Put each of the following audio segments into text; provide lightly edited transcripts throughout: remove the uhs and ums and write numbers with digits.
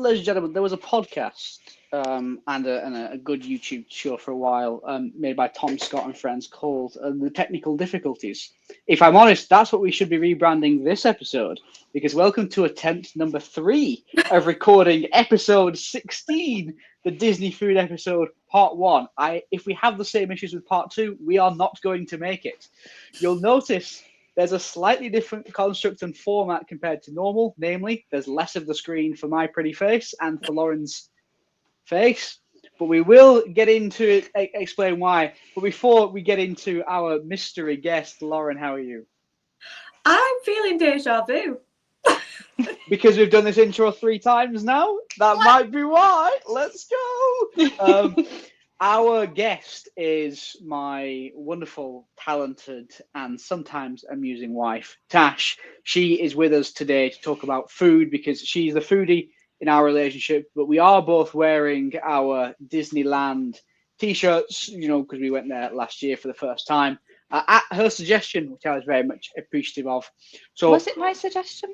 ladies and gentlemen, there was a podcast and a good YouTube show for a while made by Tom Scott and friends called The Technical Difficulties. If I'm honest, that's what we should be rebranding this episode, because welcome to attempt number 3 of recording episode 16, the Disney food episode, part 1. If we have the same issues with part 2, we are not going to make it. You'll notice there's a slightly different construct and format compared to normal. Namely, there's less of the screen for my pretty face and for Lauren's face. But we will get into it, explain why. But before we get into our mystery guest, Lauren, how are you? I'm feeling deja vu. Because we've done this intro 3 times now? That might be why. Let's go. Our guest is my wonderful, talented, and sometimes amusing wife, Tash. She is with us today to talk about food because she's the foodie in our relationship, but we are both wearing our Disneyland t-shirts, because we went there last year for the first time, at her suggestion, which I was very much appreciative of. So, was it my suggestion?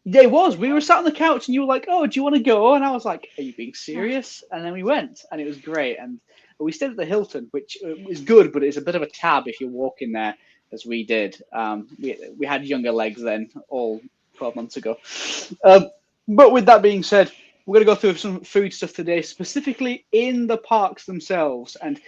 It was. We were sat on the couch and you were like, "Oh, do you want to go?" And I was like, "Are you being serious?" And then we went and it was great. And we stayed at the Hilton, which is good, but it's a bit of a tab if you're walking there, as we did. We had younger legs then, all 12 months ago. But with that being said, we're going to go through some food stuff today, specifically in the parks themselves. And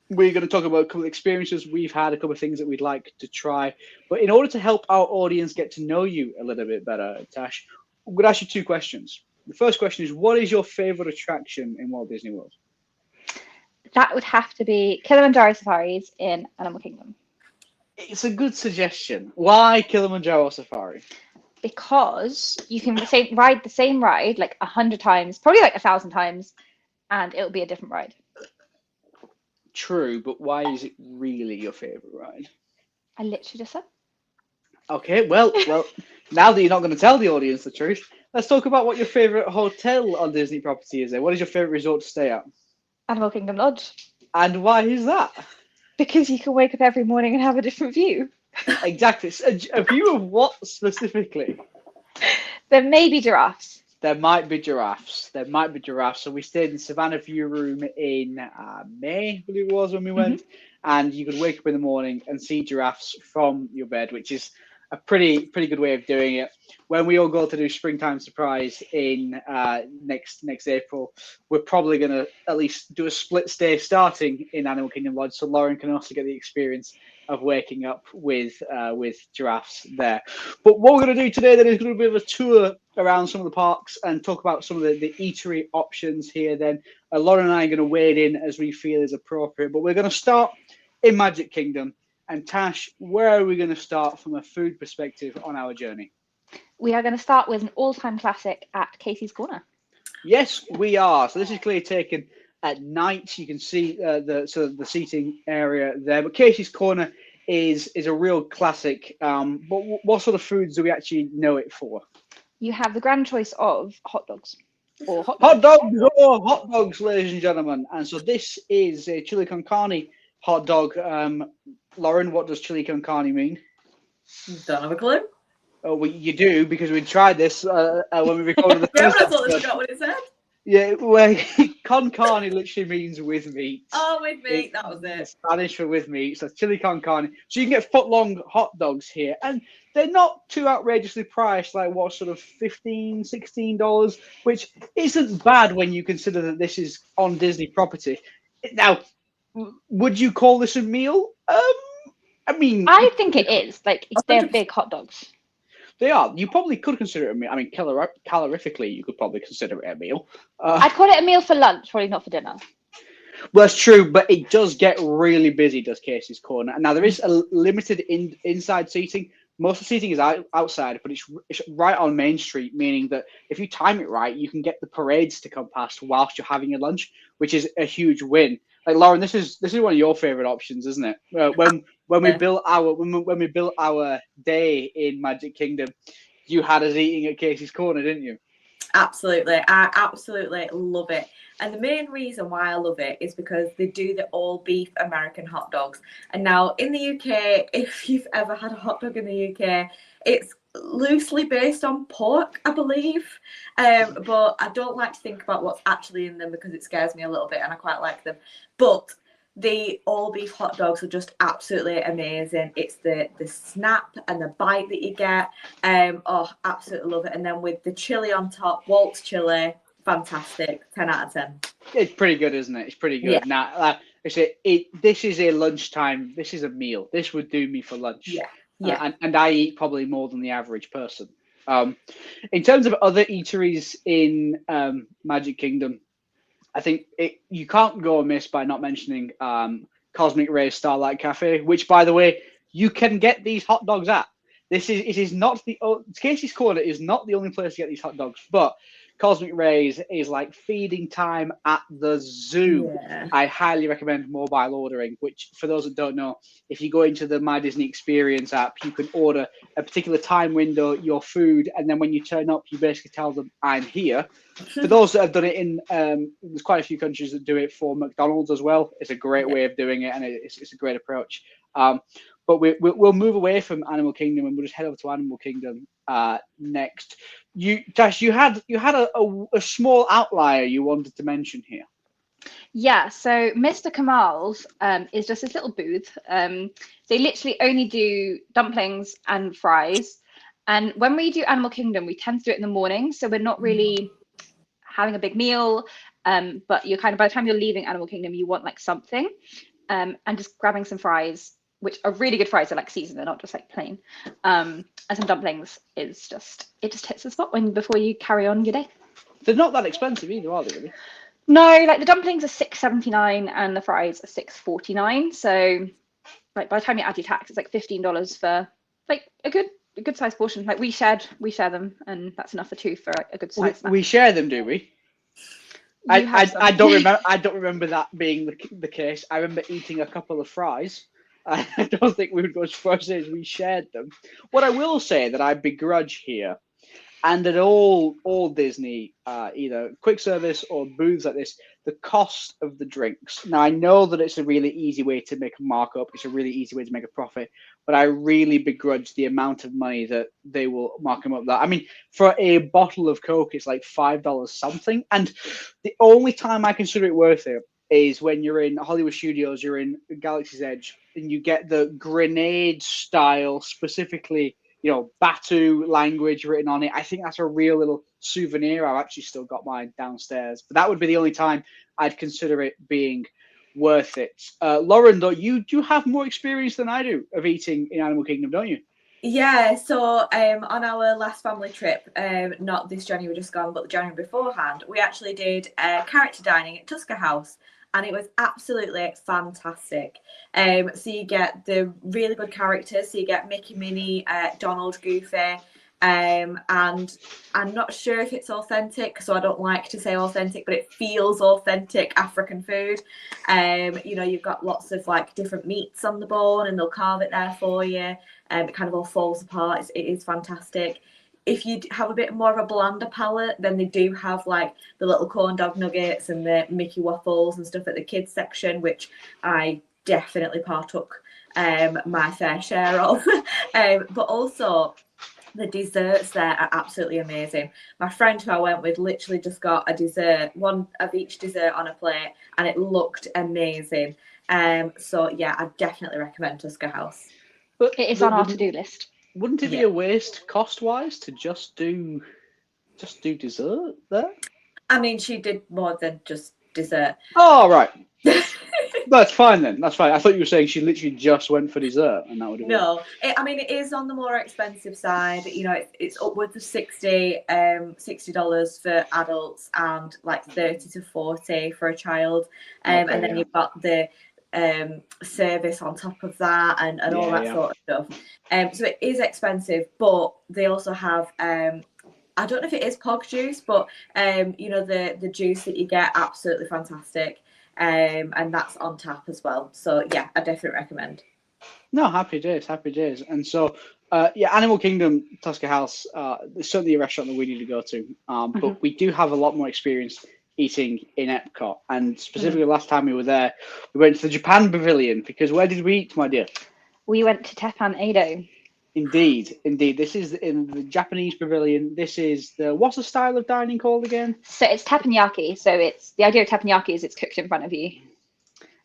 we're going to talk about a couple of experiences we've had, a couple of things that we'd like to try. But in order to help our audience get to know you a little bit better, Tash, I'm going to ask you 2 questions. The first question is, what is your favorite attraction in Walt Disney World? That would have to be Kilimanjaro Safaris in Animal Kingdom. It's a good suggestion. Why Kilimanjaro Safari? Because you can ride the same ride like 100 times, probably like 1,000 times, and it'll be a different ride. True, but why is it really your favorite ride? I literally just said. Okay, well, now that you're not going to tell the audience the truth, let's talk about what your favorite hotel on Disney property is. What is your favorite resort to stay at? Animal Kingdom Lodge. And why is that? Because you can wake up every morning and have a different view. Exactly. A view of what specifically? There may be giraffes. There might be giraffes. So we stayed in Savannah View Room in May, I believe it was, when we went. And you could wake up in the morning and see giraffes from your bed, which is a pretty good way of doing it. When we all go to do Springtime Surprise in next April, we're probably going to at least do a split stay starting in Animal Kingdom Lodge, so Lauren can also get the experience of waking up with giraffes there. But what we're going to do today then is going to be a bit of a tour around some of the parks and talk about some of the eatery options here. Then Lauren and I are going to wade in as we feel is appropriate. But we're going to start in Magic Kingdom. And Tash, where are we going to start from a food perspective on our journey? We are going to start with an all-time classic at Casey's Corner. Yes, we are. So this is clearly taken at night. You can see the seating area there. But Casey's Corner is a real classic. But what sort of foods do we actually know it for? You have the grand choice of hot dogs. Or hot dogs, ladies and gentlemen. And so this is a chili con carne hot dog. Lauren, what does chili con carne mean? Don't have a clue. Oh, well, you do, because we tried this when we recorded the Yeah, first but I thought they episode. forgot what it said. Yeah, well, con carne literally means with meat. Oh, with meat, that was it. Spanish for with meat, so chili con carne. So you can get foot-long hot dogs here, and they're not too outrageously priced, like what, sort of $15, $16, which isn't bad when you consider that this is on Disney property. Now, would you call this a meal? I think it is. Like, they're big hot dogs. They are. You probably could consider it a meal. I mean, calorifically, you could probably consider it a meal. I'd call it a meal for lunch, probably not for dinner. Well, that's true, but it does get really busy, does Casey's Corner. Now, there is a limited inside seating. Most of the seating is outside, but it's right on Main Street, meaning that if you time it right, you can get the parades to come past whilst you're having your lunch, which is a huge win. Like, Lauren, this is one of your favorite options, isn't it? When we built our day in Magic Kingdom, you had us eating at Casey's Corner, didn't you? Absolutely. I absolutely love it. And the main reason why I love it is because they do the all beef American hot dogs. And now in the UK, if you've ever had a hot dog in the UK, it's loosely based on pork, I believe. But I don't like to think about what's actually in them because it scares me a little bit, and I quite like them. But the all beef hot dogs are just absolutely amazing. It's the snap and the bite that you get. Oh, absolutely love it. And then with the chili on top, Walt's chili, fantastic. 10 out of 10. It's pretty good, isn't it? It's pretty good. Yeah. Now, this is a lunchtime. This is a meal. This would do me for lunch. Yeah. Yeah. And I eat probably more than the average person. In terms of other eateries in Magic Kingdom, I think you can't go amiss by not mentioning Cosmic Ray's Starlight Cafe, which, by the way, you can get these hot dogs at. It is not Casey's Corner is not the only place to get these hot dogs, but Cosmic Rays is like feeding time at the zoo. Yeah. I highly recommend mobile ordering, which for those that don't know, if you go into the My Disney Experience app, you can order a particular time window, your food, and then when you turn up, you basically tell them, I'm here. For those that have done it there's quite a few countries that do it for McDonald's as well. It's a great way of doing it, and it's a great approach. But we'll move away from Animal Kingdom and we'll just head over to Animal Kingdom next. Tash, you had a small outlier you wanted to mention here. Yeah, so Mr. Kamal's is just this little booth. They literally only do dumplings and fries. And when we do Animal Kingdom, we tend to do it in the morning. So we're not really having a big meal. But you're kind of, by the time you're leaving Animal Kingdom, you want like something. And just grabbing some fries, which are really good fries. They're like seasoned, they're not just like plain. And some dumplings it just hits the spot before you carry on your day. They're not that expensive either, are they, really? No, like the dumplings are $6.79 and the fries are $6.49. So like by the time you add your tax, it's like $15 for like a good sized portion. Like we share them, and that's enough for two for a good size snack. We share them, do we? I don't remember that being the case. I remember eating a couple of fries. I don't think we would go as far as we shared them. What I will say that I begrudge here, and at all Disney, either quick service or booths like this, the cost of the drinks. Now, I know that it's a really easy way to make a markup. It's a really easy way to make a profit. But I really begrudge the amount of money that they will mark them up. That I mean, for a bottle of Coke, it's like $5 something. And the only time I consider it worth it is when you're in Hollywood Studios, you're in Galaxy's Edge, and you get the grenade style, specifically, Batu language written on it. I think that's a real little souvenir. I've actually still got mine downstairs, but that would be the only time I'd consider it being worth it. Lauren, though, you do have more experience than I do of eating in Animal Kingdom, don't you? Yeah, so on our last family trip, not this January just gone, but the January beforehand, we actually did character dining at Tusker House. And it was absolutely fantastic. So you get the really good characters. So you get Mickey, Minnie, Donald, Goofy. And I'm not sure if it's authentic, so I don't like to say authentic, but it feels authentic African food. You've got lots of like different meats on the bone, and they'll carve it there for you. It kind of all falls apart. It is fantastic. If you have a bit more of a blander palate, then they do have like the little corn dog nuggets and the Mickey waffles and stuff at the kids section, which I definitely partook my fair share of. But also the desserts there are absolutely amazing. My friend who I went with literally just got a dessert, one of each dessert on a plate, and it looked amazing. So yeah, I definitely recommend Tusker House. But it is on our to-do list. Wouldn't it be a waste cost-wise to just do dessert there? I mean, she did more than just dessert. Oh, right. That's fine then. That's fine. I thought you were saying she literally just went for dessert, and that would have No. It is on the more expensive side. It's upwards of $60 for adults and like 30 to 40 for a child. And then you've got the service on top of that and all that sort of stuff. So it is expensive, but they also have I don't know if it is pog juice, but the juice that you get, absolutely fantastic. And that's on tap as well. So yeah, I definitely recommend. No, happy days. And so Animal Kingdom, Tusker House, there's certainly a restaurant that we need to go to. But we do have a lot more experience eating in Epcot, and specifically last time we were there, we went to the Japan Pavilion, because where did we eat, my dear? We went to Teppan Edo. Indeed. This is in the Japanese pavilion. This is what's the style of dining called again? So it's teppanyaki. So it's the idea of teppanyaki is it's cooked in front of you.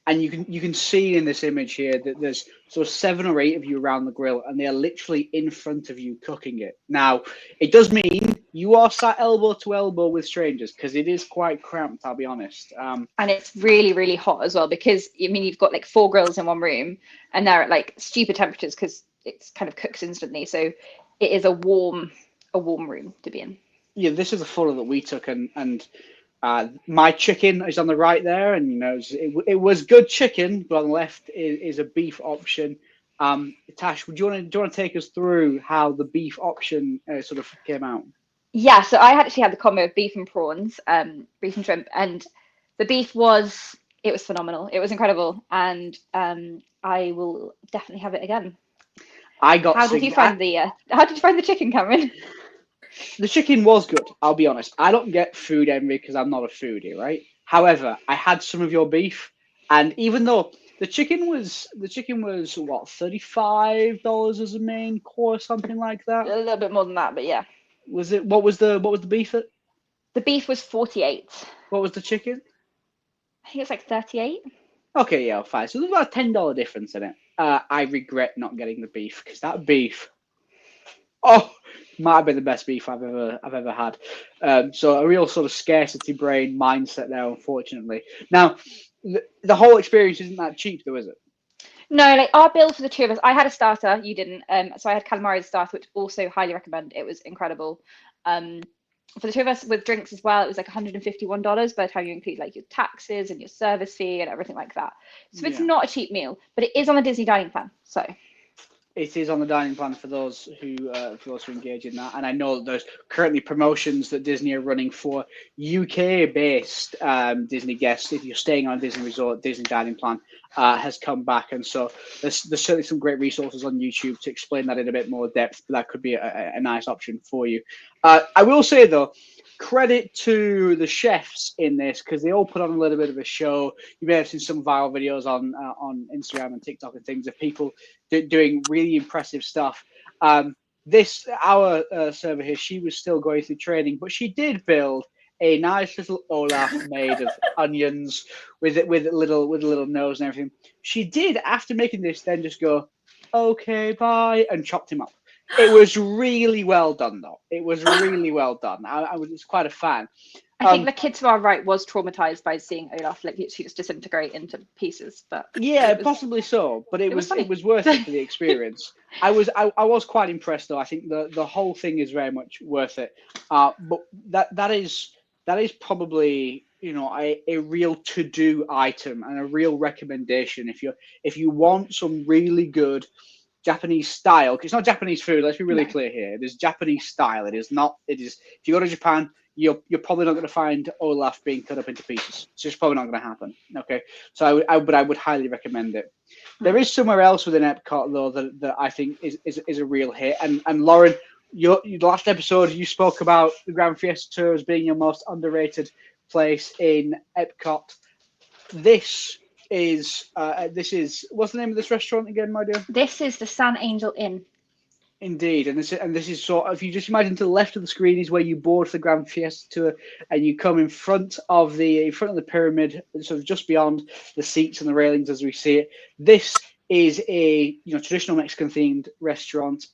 And you can see in this image here that there's sort of 7 or 8 of you around the grill, and they are literally in front of you cooking it. Now, it does mean you are sat elbow to elbow with strangers because it is quite cramped, I'll be honest. And it's really, really hot as well because you've got like 4 grills in one room, and they're at like stupid temperatures because it's kind of cooks instantly. So it is a warm room to be in. Yeah, this is the photo that we took, and my chicken is on the right there, and it was good chicken, but on the left is a beef option. Tash, do you want to take us through how the beef option sort of came out? Yeah, so I actually had the combo of beef and prawns, beef and shrimp, and the beef was phenomenal. It was incredible, and I will definitely have it again. How did you find the chicken, Cameron? The chicken was good, I'll be honest. I don't get food envy because I'm not a foodie, right? However, I had some of your beef, and even though the chicken was what, $35 as a main course, something like that. A little bit more than that, but yeah. Was it? What was the beef at? The beef was 48. What was the chicken? I think it's like 38. Okay, yeah, fine. So there's about a $10 difference in it. I regret not getting the beef because that beef, might have been the best beef I've ever had. So a real sort of scarcity brain mindset there, unfortunately. Now, the whole experience isn't that cheap, though, is it? No, like our bill for the 2 of us, I had a starter, you didn't. So I had calamari as a starter, which also highly recommend. It was incredible. For the 2 of us with drinks as well, it was like $151 by the time you include like your taxes and your service fee and everything like that. So it's not a cheap meal, but it is on the Disney dining plan. So it is on the dining plan for those who engage in that. And I know that there's currently promotions that Disney are running for UK-based Disney guests. If you're staying on a Disney resort, Disney dining plan has come back. And so there's certainly some great resources on YouTube to explain that in a bit more depth. But that could be a nice option for you. I will say, though, credit to the chefs in this because they all put on a little bit of a show. You may have seen some viral videos on Instagram and TikTok and things of people doing really impressive stuff. Our server here, she was still going through training, but she did build a nice little Olaf made of onions with a little nose and everything. She did, after making this, then just go, okay, bye, and chopped him up. It was really well done, though. It was really well done. I was quite a fan. I think the kid to our right was traumatized by seeing Olaf like she just disintegrate into pieces. But yeah, possibly so. But it was worth it for the experience. I was quite impressed, though. I think the whole thing is very much worth it. But that is probably a real to-do item and a real recommendation if you want some really good Japanese style. It's not Japanese food. Let's be really clear here. It is Japanese style. It is not. It is. If you go to Japan, you're probably not going to find Olaf being cut up into pieces. It's just probably not going to happen. Okay. So I would highly recommend it. There is somewhere else within Epcot though that I think is a real hit. And Lauren, your last episode you spoke about the Grand Fiesta Tour as being your most underrated place in Epcot. This is what's the name of this restaurant again, my dear? This is the San Angel Inn. Indeed, and this is sort of, if you just imagine to the left of the screen is where you board the Grand Fiesta Tour, and you come in front of the pyramid, sort of just beyond the seats and the railings as we see it. This is a traditional Mexican themed restaurant.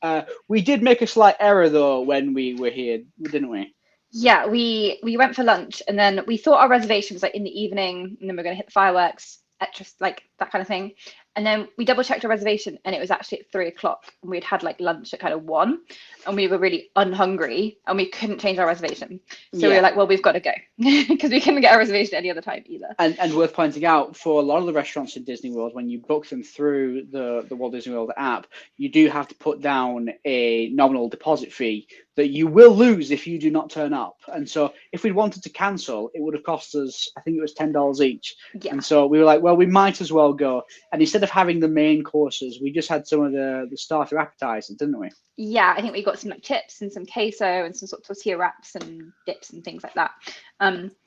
We did make a slight error though when we were here, didn't we? Yeah, we went for lunch, and then we thought our reservation was like in the evening, and then we're going to hit the fireworks, just like that kind of thing. And then we double checked our reservation, and it was actually at 3:00, and we'd had like lunch at kind of 1, and we were really unhungry, and we couldn't change our reservation. So we were like, well, we've got to go because we couldn't get our reservation any other time either. And worth pointing out, for a lot of the restaurants in Disney World, when you book them through the Walt Disney World app, you do have to put down a nominal deposit fee that you will lose if you do not turn up. And so if we wanted to cancel, it would have cost us, I think it was $10 each. Yeah. And so we were like, well, we might as well go. And instead of having the main courses, we just had some of the starter appetizers, didn't we? Yeah, I think we got some like chips and some queso and some sort of tortilla wraps and dips and things like that,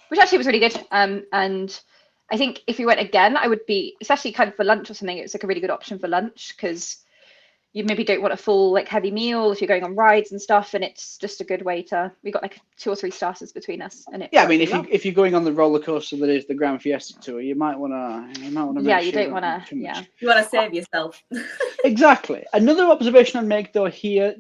which actually was really good. And I think if we went again, I would be, especially kind of for lunch or something, it's like a really good option for lunch because you maybe don't want a full like heavy meal if you're going on rides and stuff, and it's just a good way to. We got like 2 or 3 starters between us, and it. Yeah, I mean, if you're going on the roller coaster that is the Grand Fiesta Tour, you might wanna Yeah, you don't wanna. Yeah, you wanna save yourself. Exactly. Another observation I'd make though here,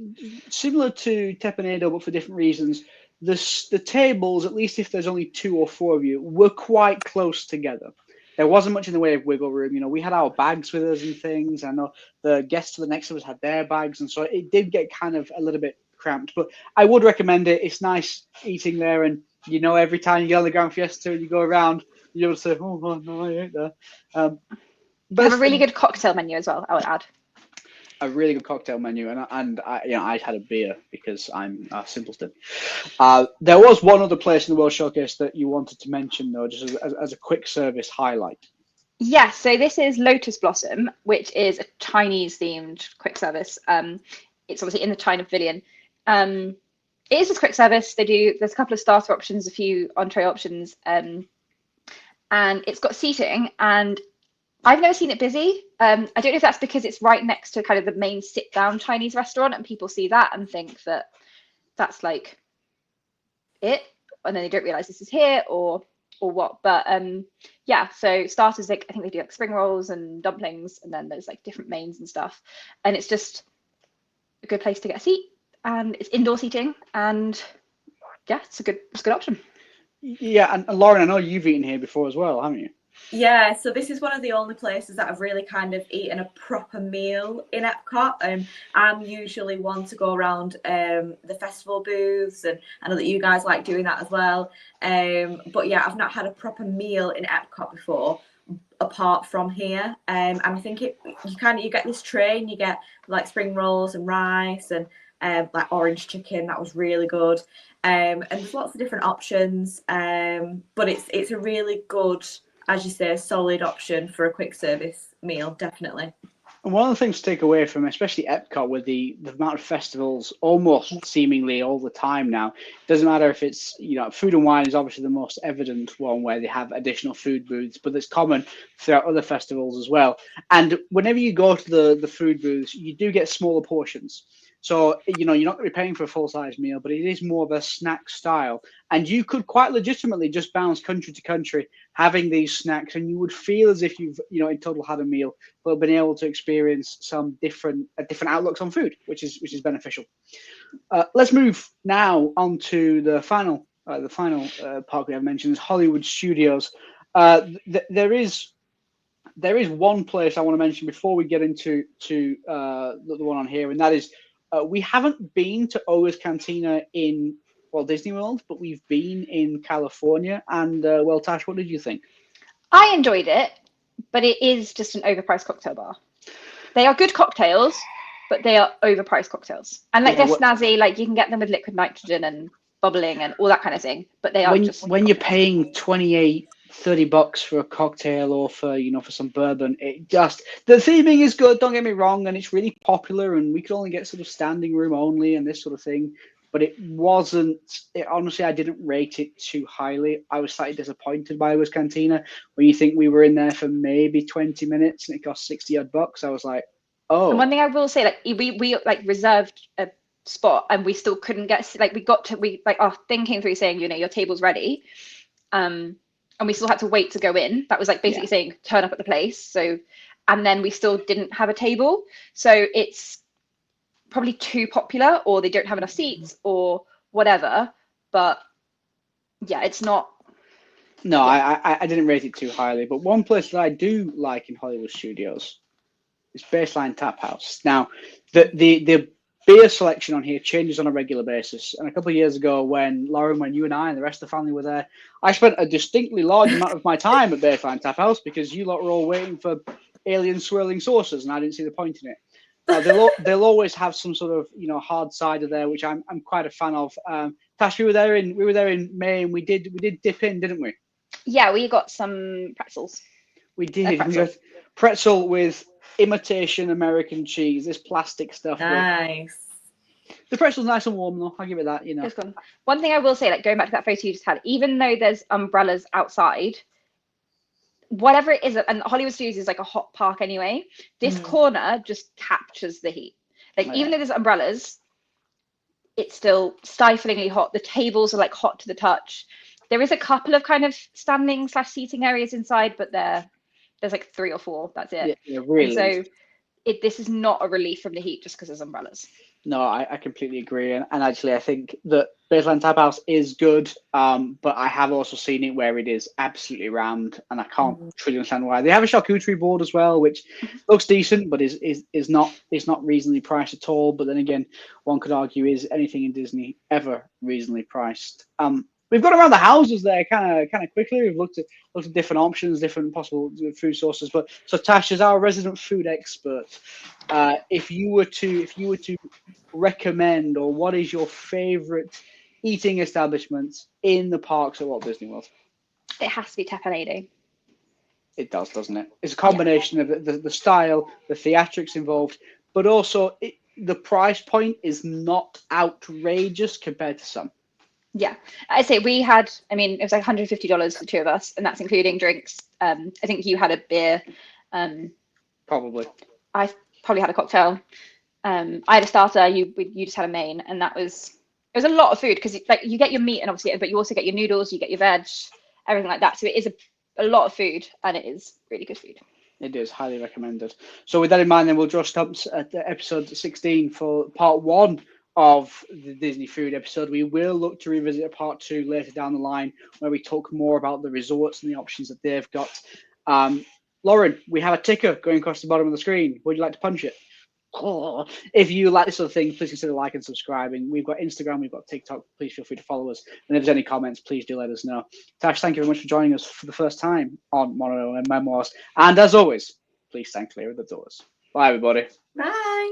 similar to Tepanedo but for different reasons, the tables, at least if there's only 2 or 4 of you, were quite close together. There wasn't much in the way of wiggle room. You know, we had our bags with us and things. I know the guests to the next of us had their bags, and so it did get kind of a little bit cramped. But I would recommend it. It's nice eating there, and you know, every time you get on the Grand Fiesta and you go around, you're able to say, "Oh no, I ate there." But they have a really good cocktail menu as well, I would add. A really good cocktail menu, and I had a beer because I'm a simpleton. There was one other place in the World Showcase that you wanted to mention, though, just as a quick service highlight. Yes, so this is Lotus Blossom, which is a Chinese-themed quick service. It's obviously in the China Pavilion. It is just quick service. There's a couple of starter options, a few entree options, and it's got seating, and I've never seen it busy. I don't know if that's because it's right next to kind of the main sit-down Chinese restaurant, and people see that and think that that's like it, and then they don't realize this is here or what. But yeah, so starters, like I think they do like spring rolls and dumplings, and then there's like different mains and stuff, and it's just a good place to get a seat, and it's indoor seating, and yeah, it's a good option. Yeah, and Lauren, I know you've eaten here before as well, haven't you? Yeah, so this is one of the only places that I've really kind of eaten a proper meal in Epcot. I'm usually one to go around the festival booths, and I know that you guys like doing that as well. But yeah, I've not had a proper meal in Epcot before, apart from here. And I think you get this tray, and you get like spring rolls and rice and like orange chicken. That was really good. And there's lots of different options. But it's a really good, as you say, solid option for a quick service meal, definitely. And one of the things to take away from, especially Epcot, with the amount of festivals almost seemingly all the time now, it doesn't matter if it's, you know, food and wine is obviously the most evident one where they have additional food booths, but it's common throughout other festivals as well. And whenever you go to the food booths, you do get smaller portions. So, you know, you're not going to be paying for a full-size meal, but it is more of a snack style. And you could quite legitimately just bounce country to country having these snacks, and you would feel as if you've, you know, in total had a meal, but been able to experience some different outlooks on food, which is beneficial. Let's move now on to the final park we have mentioned, is Hollywood Studios. There is one place I want to mention before we get into the one on here, and that is we haven't been to Oga's Cantina in Walt Disney World, but we've been in California. And well, Tash, what did you think? I enjoyed it, but it is just an overpriced cocktail bar. They are good cocktails, but they are overpriced cocktails. And like they're snazzy, like you can get them with liquid nitrogen and bubbling and all that kind of thing. But they are when you're paying $28-30 for a cocktail, or for, you know, for some bourbon, it just, the theming is good, don't get me wrong, and it's really popular, and we could only get sort of standing room only and this sort of thing. But it wasn't, honestly, I didn't rate it too highly. I was slightly disappointed by Oga's Cantina. When you think we were in there for maybe 20 minutes and it cost $60-odd, I was like, oh. And one thing I will say, like we like reserved a spot, and we still couldn't get, like we our thing came through saying, you know, your table's ready. And we still had to wait to go in. That was like basically saying turn up at the place. So, and then we still didn't have a table. So it's probably too popular, or they don't have enough seats, or whatever. But yeah, it's not. No, I didn't rate it too highly. But one place that I do like in Hollywood Studios is Baseline Tap House. Now, the beer selection on here changes on a regular basis. And a couple of years ago, when Lauren, when you and I and the rest of the family were there, I spent a distinctly large amount of my time at Baseline Tap House because you lot were all waiting for alien swirling saucers, and I didn't see the point in it. They'll always have some sort of, you know, hard cider there, which I'm quite a fan of. Tash, we were there in May, and we did dip in, didn't we? Yeah, we got some pretzels. We did. We got pretzel with imitation American cheese, this plastic stuff. Nice. The pretzel's nice and warm, though. I'll give it that, you know. One thing I will say, like going back to that photo you just had, even though there's umbrellas outside, whatever it is, and Hollywood Studios is like a hot park anyway, this corner just captures the heat. Like, Oh, even yeah. though there's umbrellas, it's still stiflingly hot. The tables are like hot to the touch. There is a couple of kind of standing / seating areas inside, but there's like 3 or 4. That's it. Yeah, And really. so this is not a relief from the heat just because there's umbrellas. No, I completely agree, and actually I think that Baseline Tap House is good, but I have also seen it where it is absolutely rammed, and I can't truly understand why. They have a charcuterie board as well, which looks decent, but is not reasonably priced at all. But then again, one could argue, is anything in Disney ever reasonably priced? We've gone around the houses there kind of quickly. We've looked at different options, different possible food sources. But so Tash, as our resident food expert, if you were to recommend, or what is your favorite eating establishment in the parks at Walt Disney World? It has to be Teppanado. It does, doesn't it? It's a combination of the style, the theatrics involved, but also the price point is not outrageous compared to some. Yeah, I say we had, I mean, it was like $150 for the 2 of us, and that's including drinks. I think you had a beer. Probably. I probably had a cocktail. I had a starter. You just had a main, and it was a lot of food because like you get your meat and obviously, but you also get your noodles, you get your veg, everything like that. So it is a lot of food, and it is really good food. It is highly recommended. So with that in mind, then we'll draw stumps at episode 16 for part 1 of the Disney food episode. We will look to revisit a part 2 later down the line where we talk more about the resorts and the options that they've got. Lauren, we have a ticker going across the bottom of the screen. Would you like to punch it? Oh, if you like this sort of thing, please consider liking and subscribing. We've got Instagram, we've got TikTok. Please feel free to follow us. And if there's any comments, please do let us know. Tash, thank you very much for joining us for the first time on Monorail and Memoirs. And as always, please stand clear of the doors. Bye, everybody. Bye.